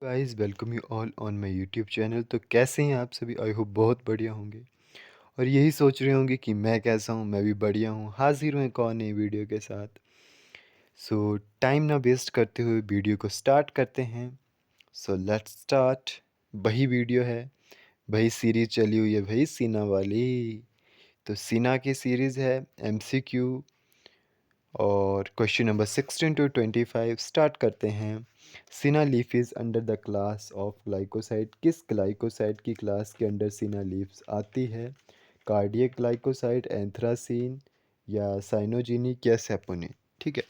Guys welcome you all on my YouTube channel. तो कैसे हैं आप सभी? आई होप बहुत बढ़िया होंगे और यही सोच रहे होंगे कि मैं कैसा हूँ। मैं भी बढ़िया हूँ, हाजिर हूँ एक और नई वीडियो के साथ। सो टाइम ना वेस्ट करते हुए वीडियो को स्टार्ट करते हैं। So let's start. वही वीडियो है, वही सीरीज चली हुई है, वही सीना वाली। तो सीना की सीरीज़ है एमसीक्यू और क्वेश्चन नंबर 16 to 25 स्टार्ट करते हैं। Senna leaf is under the class of glycoside. किस ग्लाइकोसाइड की क्लास के अंडर सिना लीव्स आती है? कार्डियक ग्लाइकोसाइड, एंथ्रासीन या साइनोजेनिक या सेपोनिन। ठीक है,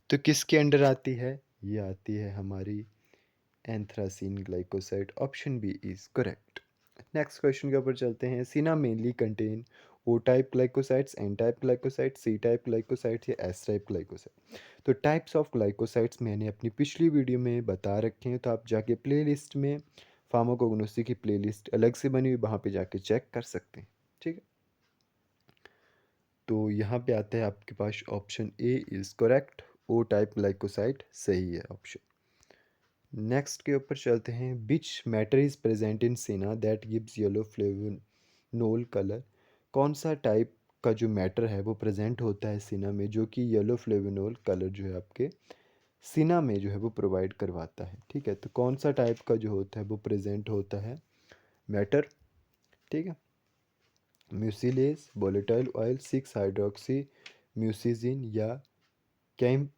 तो किसके अंडर आती है? ये आती है हमारी anthracene glycoside. Option B is correct. Next question के ऊपर चलते हैं। Senna mainly contain O type glycosides, N type glycosides, C type glycosides या एस टाइप ग्लाइकोसाइड। तो टाइप्स ऑफ ग्लाइकोसाइड्स मैंने अपनी पिछली वीडियो में बता रखे हैं, तो आप जाके प्लेलिस्ट में फार्माकोग्नोसी की प्लेलिस्ट अलग से बनी हुई, वहाँ पे जाके चेक कर सकते हैं। ठीक है, तो यहाँ पे आता है आपके पास option A is correct. O type glycoside सही है ऑप्शन। नेक्स्ट के ऊपर चलते हैं। Which matter is present in senna that gives yellow flavonol colour. कौन सा टाइप का जो मैटर है वो प्रेजेंट होता है सिना में, जो कि येलो फ्लेवोनोल कलर जो है आपके सिना में जो है वो प्रोवाइड करवाता है। ठीक है, तो कौन सा टाइप का जो होता है वो प्रेजेंट होता है मैटर। ठीक है, mucilage, volatile oil, six hydroxy musizin या kaemp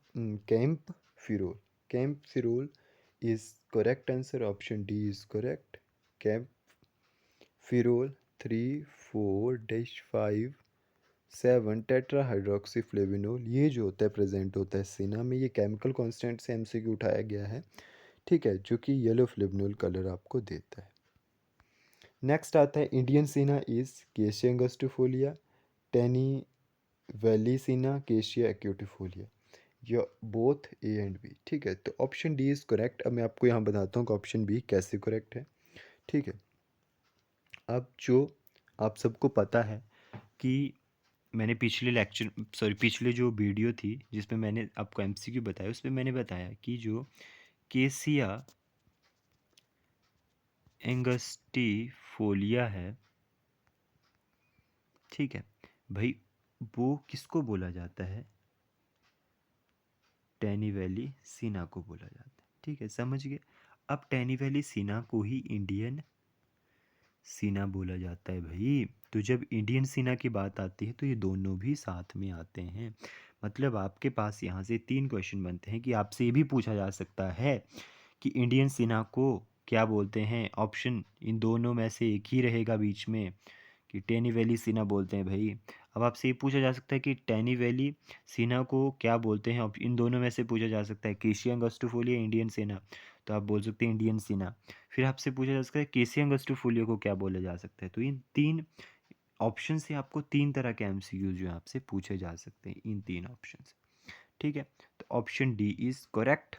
kaempferol. Kaempferol is correct answer. Option D is correct. Kaempferol 3, 4-5 tetra hydroxy flavonol, ये जो होता है प्रेजेंट होता है सिना में। ये केमिकल कांस्टेंट से एमसीक्यू उठाया गया है। ठीक है, जो कि येलो फ्लेविनोल कलर आपको देता है। नेक्स्ट आता है Indian senna is cassia angustifolia, Tinnevelly senna, cassia acutifolia, या बोथ ए एंड बी। ठीक है, तो ऑप्शन डी इज़ करेक्ट। अब मैं आपको यहाँ बताता हूँ कि ऑप्शन बी कैसे करेक्ट है। ठीक है, अब जो आप सबको पता है कि मैंने पिछले लेक्चर पिछले जो वीडियो थी जिसमें मैंने आपको एमसीक्यू बताया, उसमें मैंने बताया कि जो केसिया एंगस्टिफोलिया है, ठीक है भाई, वो किसको बोला जाता है? टैनी वैली सीना को बोला जाता है। ठीक है, समझ गए। अब टैनी वैली सीना को ही इंडियन सीना बोला जाता है भाई। तो जब इंडियन सीना की बात आती है तो ये दोनों भी साथ में आते हैं। मतलब आपके पास यहाँ से 3 क्वेश्चन बनते हैं कि आपसे ये भी पूछा जा सकता है कि इंडियन सीना को क्या बोलते हैं। ऑप्शन इन दोनों में से एक ही रहेगा बीच में, कि टैनी वैली सीना बोलते हैं भाई। अब आपसे ये पूछा जा सकता है कि टैनी वैली सीना को क्या बोलते हैं। इन दोनों में से पूछा जा सकता है केशिया अंगस्टिफोलिया, इंडियन सीना, तो आप बोल सकते हैं इंडियन सीना। फिर आपसे पूछा जा सकता है केशिया अंगस्टिफोलिया को क्या बोला जा सकता है। तो इन 3 ऑप्शन से आपको 3 तरह के एमसीक्यू जो है आपसे पूछे जा सकते हैं इन 3 ऑप्शन से। ठीक है, तो option D is correct.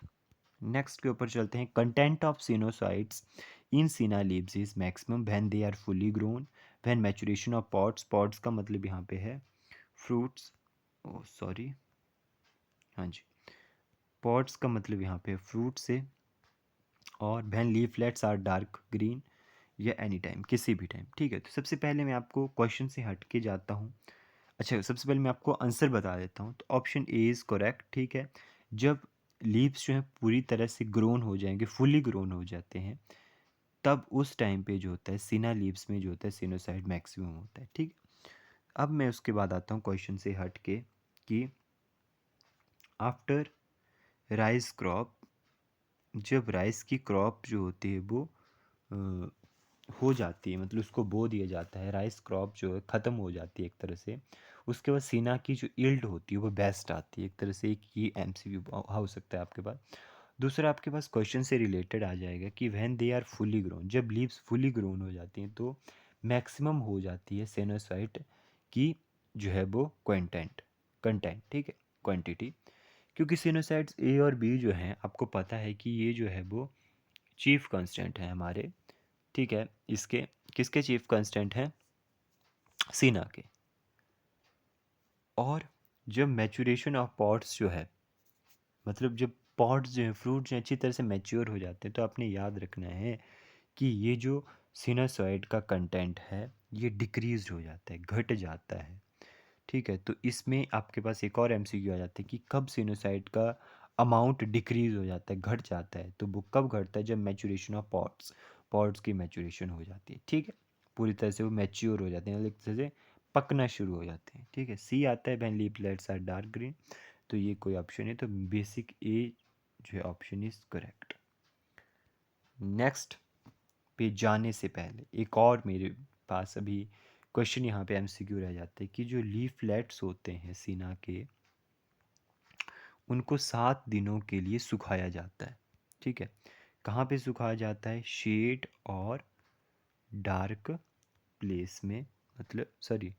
Next के ऊपर चलते हैं। Content of sennosides in senna leaves is maximum when they are fully grown, when maturation of pods, pods का मतलब यहाँ पे है फ्रूट्स, ओ सॉरी, हाँ जी, पॉड्स का मतलब यहाँ पे फ्रूट से, और when leaflets are dark green, या एनी टाइम, किसी भी टाइम। ठीक है, तो सबसे पहले मैं आपको क्वेश्चन से हट के जाता हूँ। अच्छा, सबसे पहले मैं आपको आंसर बता देता हूँ। तो ऑप्शन ए इज़ करेक्ट। ठीक है, जब लीव्स जो है पूरी तरह से ग्रोन हो जाएंगे, फुली ग्रोन हो जाते हैं, तब उस टाइम पे जो होता है सिना लीव्स में जो होता है सिनोसाइड मैक्सिमम होता है। ठीक है, अब मैं उसके बाद आता हूँ क्वेश्चन से हट के कि आफ्टर राइस क्रॉप, जब राइस की क्रॉप जो होती है वो अ, हो जाती है, मतलब उसको बो दिया जाता है, राइस क्रॉप जो है ख़त्म हो जाती है एक तरह से, उसके बाद सीना की जो यील्ड होती है वो बेस्ट आती है एक तरह से। एक ये एमसीक्यू हो सकता है आपके पास। दूसरा आपके पास क्वेश्चन से रिलेटेड आ जाएगा कि when they are fully grown, जब लीव्स फुली ग्रोन हो जाती हैं तो मैक्सिमम हो जाती है सेनोसाइट की जो है वो क्वेंटेंट कंटेंट, ठीक है, क्वांटिटी। क्योंकि सिनोसाइड्स ए और बी जो हैं आपको पता है कि ये जो है वो चीफ कांस्टेंट है हमारे। ठीक है, इसके किसके चीफ कांस्टेंट हैं? सीना के। और जब मैचुरेशन ऑफ पॉट्स जो है, मतलब जब पॉड्स जो हैं, फ्रूट जो अच्छी तरह से मैच्योर हो जाते हैं, तो आपने याद रखना है कि ये जो सिनोसाइड का कंटेंट है ये डिक्रीज हो जाता है, घट जाता है। ठीक है, तो इसमें आपके पास एक और एमसीक्यू आ जाता है कि कब सिनोसाइड का अमाउंट डिक्रीज हो जाता है, घट जाता है। तो वो कब घटता है? जब मैचुरेशन ऑफ पॉड्स, पॉड्स की मैचुरेशन हो जाती है। ठीक है, पूरी तरह से वो मैच्योर हो जाते हैं, एक तरह से पकना शुरू हो जाते हैं। ठीक है, सी आता है when leaflets are dark green, तो ये कोई ऑप्शन है, तो बेसिक ए जो है ऑप्शन इज करेक्ट। नेक्स्ट पे जाने से पहले एक और मेरे पास अभी क्वेश्चन यहाँ पे एमसीक्यू रह जाते हैं कि जो लीफलेट्स होते हैं सीना के, उनको 7 दिनों के लिए सुखाया जाता है। ठीक है, कहाँ पे सुखाया जाता है? शेड और डार्क प्लेस में, मतलब सॉरी,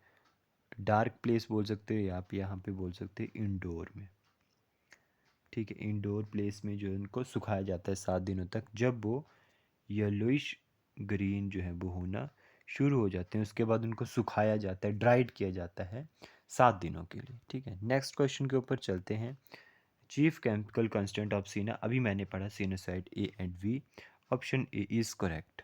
डार्क प्लेस बोल सकते हो, या आप यहाँ पे बोल सकते हैं इंडोर में। ठीक है, इंडोर प्लेस में जो उनको सुखाया जाता है 7 दिनों तक। जब वो येलोइश ग्रीन जो है वो होना शुरू हो जाते हैं, उसके बाद उनको सुखाया जाता है, ड्राइड किया जाता है 7 दिनों के लिए। ठीक है, नेक्स्ट क्वेश्चन के ऊपर चलते हैं। चीफ केमिकल कंस्टेंट ऑफ सीना, अभी मैंने पढ़ा sennoside A and B, option A is correct.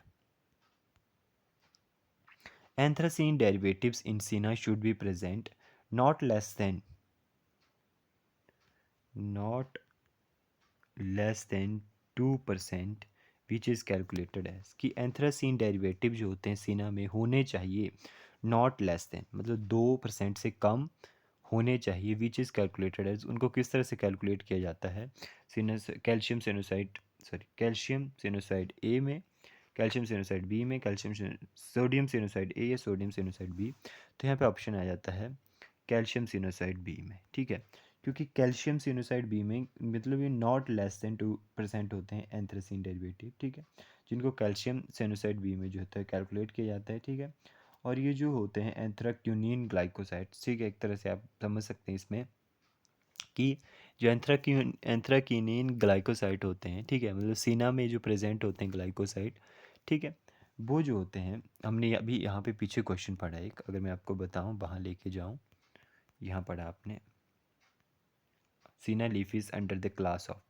Anthracene derivatives in senna should be present not less than not less than 2%, which is calculated as, कि anthracene derivative जो होते हैं सीना में होने चाहिए नॉट लेस देन, मतलब 2% से कम होने चाहिए, विच इज़ कैलकुलेटेड एज। उनको किस तरह से कैलकुलेट किया जाता है? कैल्शियम सिनोसाइड, सॉरी, कैल्शियम सिनोसाइड ए में, कैल्शियम सिनोसाइड बी में, सोडियम सिनोसाइड ए या सोडियम सिनोसाइड बी। तो यहाँ पे ऑप्शन आ जाता है कैल्शियम सिनोसाइड बी में। ठीक है, क्योंकि कैल्शियम सिनोसाइड बी में मतलब ये नॉट लेस देन 2% होते हैं एंथ्रासीन डेरिवेटिव। ठीक है, जिनको कैल्शियम सिनोसाइड बी में जो होता है कैलकुलेट किया जाता है। ठीक है, और ये जो होते हैं एंथ्राक्यूनिन ग्लाइकोसाइड्स। ठीक है, एक तरह से आप समझ सकते हैं इसमें कि जो एंथ्राक्यूनिन ग्लाइकोसाइड होते हैं, ठीक है, मतलब सीना में जो प्रेजेंट होते हैं ग्लाइकोसाइड, ठीक है, वो जो होते हैं, हमने अभी यहाँ पे पीछे क्वेश्चन पढ़ा है एक, अगर मैं आपको बताऊँ, वहाँ लेके जाऊँ, यहाँ पढ़ा आपने, सीना leaf is under the class of,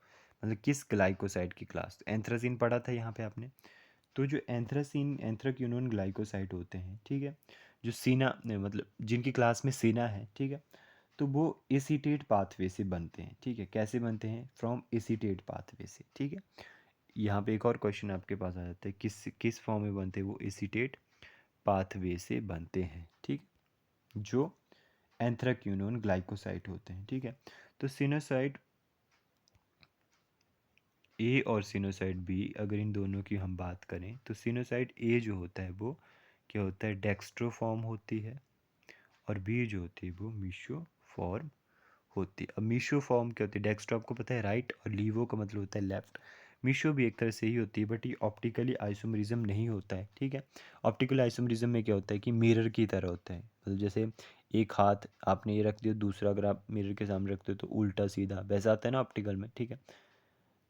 मतलब किस ग्लाइकोसाइड की क्लास? एंथ्रासीन पढ़ा था यहाँ पे आपने। तो जो एंथ्रासीन एंथ्राक्यूनोन ग्लाइकोसाइड होते हैं, ठीक है, जो सीना मतलब जिनकी क्लास में सीना है, ठीक है, तो वो एसीटेट पाथवे से बनते हैं। ठीक है, कैसे बनते हैं? फ्रॉम एसीटेट पाथवे से। ठीक है, यहाँ पे एक और क्वेश्चन आपके पास आ जाता है, किस किस फॉर्म में बनते हैं? वो एसीटेट पाथवे से बनते हैं। ठीक, जो एंथ्राक्यूनोन ग्लाइकोसाइड होते हैं। ठीक है, तो सिनोसाइड ए और सिनोसाइड बी, अगर इन दोनों की हम बात करें, तो सिनोसाइड ए जो होता है वो क्या होता है? डेक्स्ट्रो फॉर्म होती है, और बी जो होती है वो मीशो फॉर्म होती है। अब मीशो फॉर्म क्या होती है? डेक्स्ट्रो आपको पता है राइट, और लीवो का मतलब होता है लेफ्ट। मीशो भी एक तरह से ही होती है, बट ये ऑप्टिकली आइसोमरिज्म नहीं होता है। ठीक है, ऑप्टिकल आइसोमरिज्म में क्या होता है कि मिरर की तरह होता है, मतलब जैसे एक हाथ आपने ये रख दिया, दूसरा अगर आप मिरर के सामने रखते हो तो उल्टा सीधा वैसा आता है ना ऑप्टिकल में। ठीक है,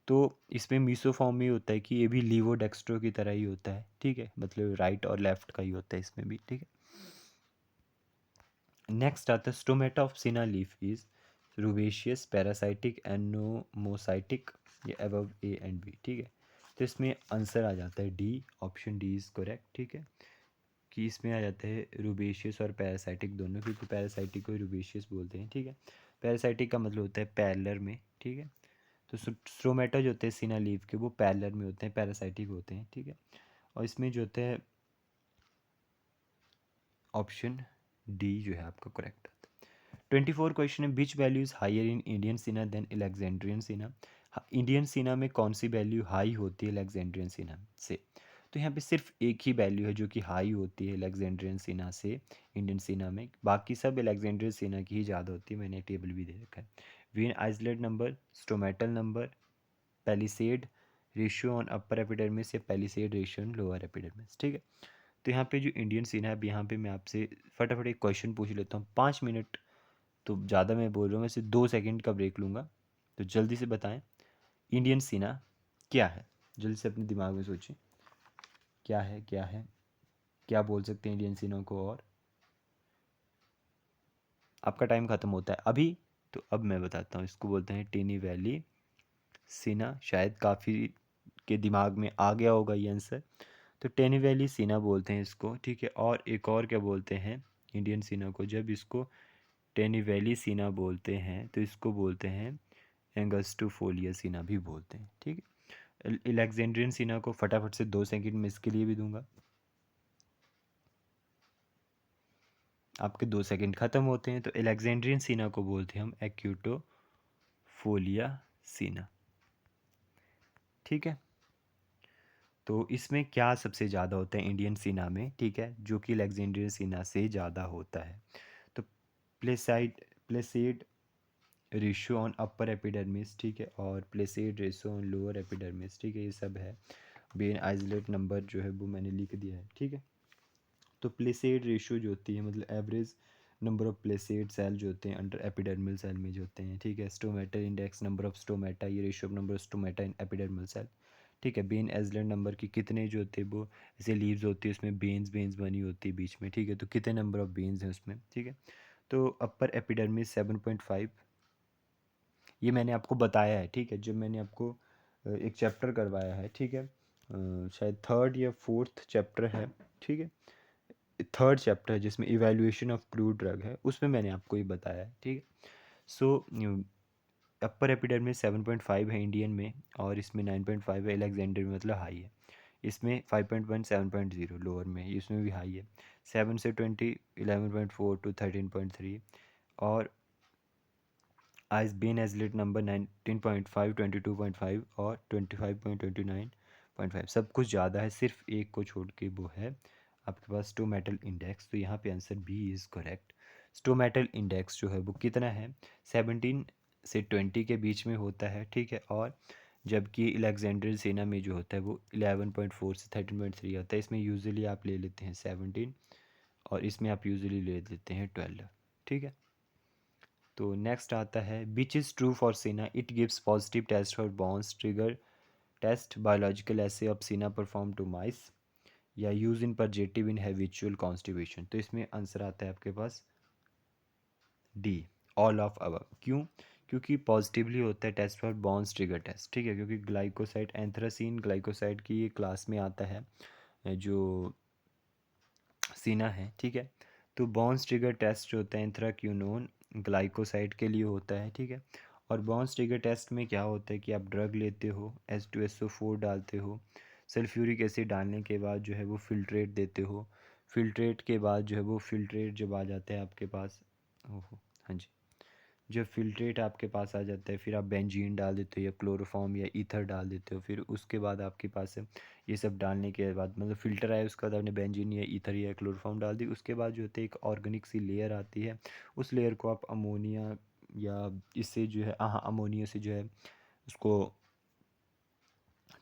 तो इसमें मीसो फॉर्म में होता है कि ये भी लीवो डेक्स्ट्रो की तरह ही होता है। ठीक है, मतलब राइट और लेफ्ट का ही होता है इसमें भी। ठीक है, नेक्स्ट आता है stomata of senna leaf is rubiaceous, paracytic, anomocytic, ये अबव ए एंड बी। ठीक है, तो इसमें आंसर आ जाता है D, option D is correct. ठीक है, कि इसमें आ जाता है रूबेशियस और पैरासाइटिक दोनों, क्योंकि पैरासाइटिक को रूबेशियस बोलते हैं। ठीक है, पैरासाइटिक का मतलब होता है पैरेलर में। ठीक है, तो स्ट्रोमेटा जो होते हैं सिना लीफ के, वो पैरेलर में होते हैं, पैरासाइटिक होते हैं। ठीक है, और इसमें जो होता है ऑप्शन डी जो है आपका करेक्ट। 24 क्वेश्चन है, which value is higher in Indian senna than Alexandrian senna? Indian senna में कौन सी वैल्यू हाई होती है अलेक्जेंड्रियन सीना से? तो यहाँ पे सिर्फ एक ही वैल्यू है जो कि हाई होती है अलेक्जेंड्रियन सीना से इंडियन सीना में, बाकी सब अलेक्जेंड्रियन सीना की ही ज़्यादा होती है। मैंने टेबल भी दे रखा है। Vein isolate number, stomatal number, palisade ratio on upper epidermis, या palisade ratio on lower epidermis. ठीक है, तो यहाँ पे जो इंडियन सीना है, अब यहाँ पे मैं आपसे फटाफट एक क्वेश्चन पूछ लेता हूँ, 5 मिनट, तो ज़्यादा मैं बोल रहा हूँ, वैसे 2 सेकंड का ब्रेक लूँगा, तो जल्दी से बताएं इंडियन सीना क्या है? जल्दी से अपने दिमाग में सोचें, क्या है, क्या है, क्या बोल सकते हैं इंडियन सीना को? और आपका टाइम ख़त्म होता है अभी, तो अब मैं बताता हूँ, इसको बोलते हैं टेनी वैली सीना, शायद काफ़ी के दिमाग में आ गया होगा ये आंसर। तो टेनी वैली सीना बोलते हैं इसको, ठीक है। और एक और क्या बोलते हैं इंडियन सीना को, जब इसको टेनी वैली सीना बोलते हैं तो इसको बोलते हैं एंगस्टूफोलिया सीना भी बोलते हैं, ठीक है। अलेक्जेंड्रियन सीना को फटाफट से 2 सेकंड में इसके लिए भी दूंगा, आपके 2 सेकंड ख़त्म होते हैं। तो अलेक्जेंड्रियन सीना को बोलते हैं हम एक्यूटोफोलिया सीना, ठीक है। तो इसमें क्या सबसे ज़्यादा होता है इंडियन सीना में, ठीक है, जो कि अलेक्जेंड्रियन सीना से ज़्यादा होता है। तो प्लेसाइड रेशियो ऑन अपर एपिडर्मिस, ठीक है, और प्लेसाइड रेशियो ऑन लोअर एपिडर्मिस, ठीक है, ये सब है। बेन आइसोलेट नंबर जो है वो मैंने लिख दिया है, ठीक है। तो प्लेसाइड रेशियो जो होती है मतलब एवरेज नंबर ऑफ प्लेसाइड सेल जो होते हैं अंडर एपिडर्मल सेल में जो होते हैं, ठीक है। Stomata index number of stomata, ये ratio of number of stomata in epidermal cell, ठीक है। बेन एजलेट नंबर की कितने जो होते हैं वो, जैसे लीव्स होती है उसमें बेन्स बनी होती है बीच में, ठीक है, तो कितने नंबर ऑफ बेन्स हैं उसमें, ठीक है। तो अपर एपिडर्मिस 7.5, ये मैंने आपको बताया है, ठीक है, जब मैंने आपको एक चैप्टर करवाया है, ठीक है, शायद थर्ड या फोर्थ चैप्टर है, ठीक है, थर्ड चैप्टर है जिसमें इवैल्यूएशन ऑफ क्रूड ड्रग है, उसमें मैंने आपको ये बताया है, ठीक है। सो अपर एपिडर्मिस 7.5 है इंडियन में, और इसमें 9.5 है, अलेक्जेंडर में मतलब हाई है। इसमें 5.1 7.0 लोअर में, इसमें भी हाई है। 7 से 20 11.4 टू 13.3, और आइस बेन एजलेट नंबर 19.5 22.5 और 25.29.5, सब कुछ ज़्यादा है, सिर्फ एक को छोड़ के वो है आपके पास स्टोमेटल इंडेक्स। तो यहाँ पे answer B is correct. Stomatal index जो है वो कितना है, 17 से 20 के बीच में होता है, ठीक है। और जबकि अलेक्जेंडर सेना में जो होता है वो 11.4 से 13.3 होता है। इसमें यूजुअली आप ले लेते हैं 17, और इसमें आप यूजुअली ले लेते हैं 12, ठीक है। तो नेक्स्ट आता है which is true for senna, it gives positive test for Borntrager's test biological assay of senna perform to mice, या use in purgative in habitual constipation. तो इसमें आंसर आता है आपके पास डी, ऑल ऑफ अबव। क्यों? क्योंकि positively होता है test for Borntrager's test, ठीक है, क्योंकि ग्लाइकोसाइड एंथ्रासीन ग्लाइकोसाइड की ये क्लास में आता है जो सीना है, ठीक है। तो बॉन्स ट्रिगर टेस्ट जो होता है एंथ्राक्यूनोन ग्लाइकोसाइड के लिए होता है, ठीक है। और बॉन्स ट्रिगर टेस्ट में क्या होता है कि आप ड्रग लेते हो, H2SO4 डालते हो, सल्फ्यूरिक एसिड डालने के बाद जो है वो फिल्ट्रेट देते हो, फिल्ट्रेट के बाद जो है वो फिल्ट्रेट जब आ जाता है आपके पास, ओहो हाँ जी, जब फिल्ट्रेट आपके पास आ जाता है फिर आप बेंजीन डाल देते हो या क्लोरोफॉर्म या ईथर डाल देते हो। फिर उसके बाद आपके पास ये सब डालने के बाद मतलब फ़िल्टर आया, उसके बाद आपने बेंजीन या ईथर या क्लोरोफॉर्म डाल दी। उसके बाद जो होता है एक ऑर्गेनिक सी लेयर आती है, उस लेयर को आप अमोनिया या इससे जो है हाँ अमोनिया से जो है उसको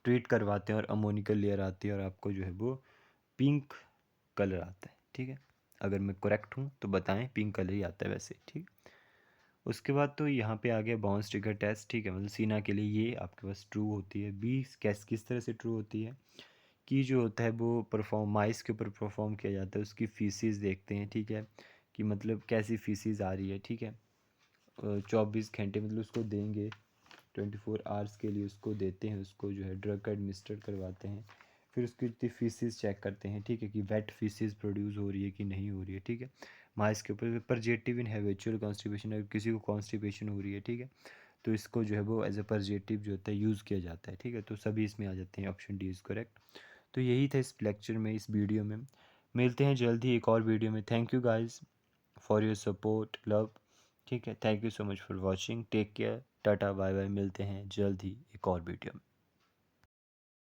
ट्रीट करवाते हैं, और अमोनिकल लेयर आती है और आपको जो है वो पिंक कलर आता है, ठीक है। अगर मैं करेक्ट हूँ तो बताएं, पिंक कलर ही आता है वैसे, ठीक। उसके बाद तो यहाँ पे आ गया बाउंस ट्रिगर टेस्ट, ठीक है, मतलब सीना के लिए ये आपके पास ट्रू होती है। बी किस तरह से ट्रू होती है कि जो होता है वो परफॉर्म माइस के ऊपर परफॉर्म किया जाता है, उसकी फीसिस देखते हैं, ठीक है, कि मतलब कैसी फीसिस आ रही है, ठीक है। 24 घंटे मतलब उसको देंगे, 24 आवर्स के लिए उसको देते हैं, उसको जो है ड्रग का एडमिनिस्टर करवाते हैं। फिर उसकी फीसिस चेक करते हैं, ठीक है, कि वेट फीसिस प्रोड्यूस हो रही है कि नहीं हो रही है, ठीक है। माइस के ऊपर परजेटिव इन हैबिचुअल कॉन्स्टिपेशन, अगर किसी को कॉन्स्टिपेशन हो रही है, ठीक है, तो इसको जो है वो एज ए परजेटिव जो होता है यूज़ किया जाता है, ठीक है। तो सभी इसमें आ जाते हैं, ऑप्शन डी इज़ करेक्ट। तो यही था इस लेक्चर में, इस वीडियो में। मिलते हैं जल्द ही एक और वीडियो में। Thank you guys for your support love, ठीक है। Thank you so much for watching, take care, tata bye bye, मिलते हैं जल्द ही एक और वीडियो में।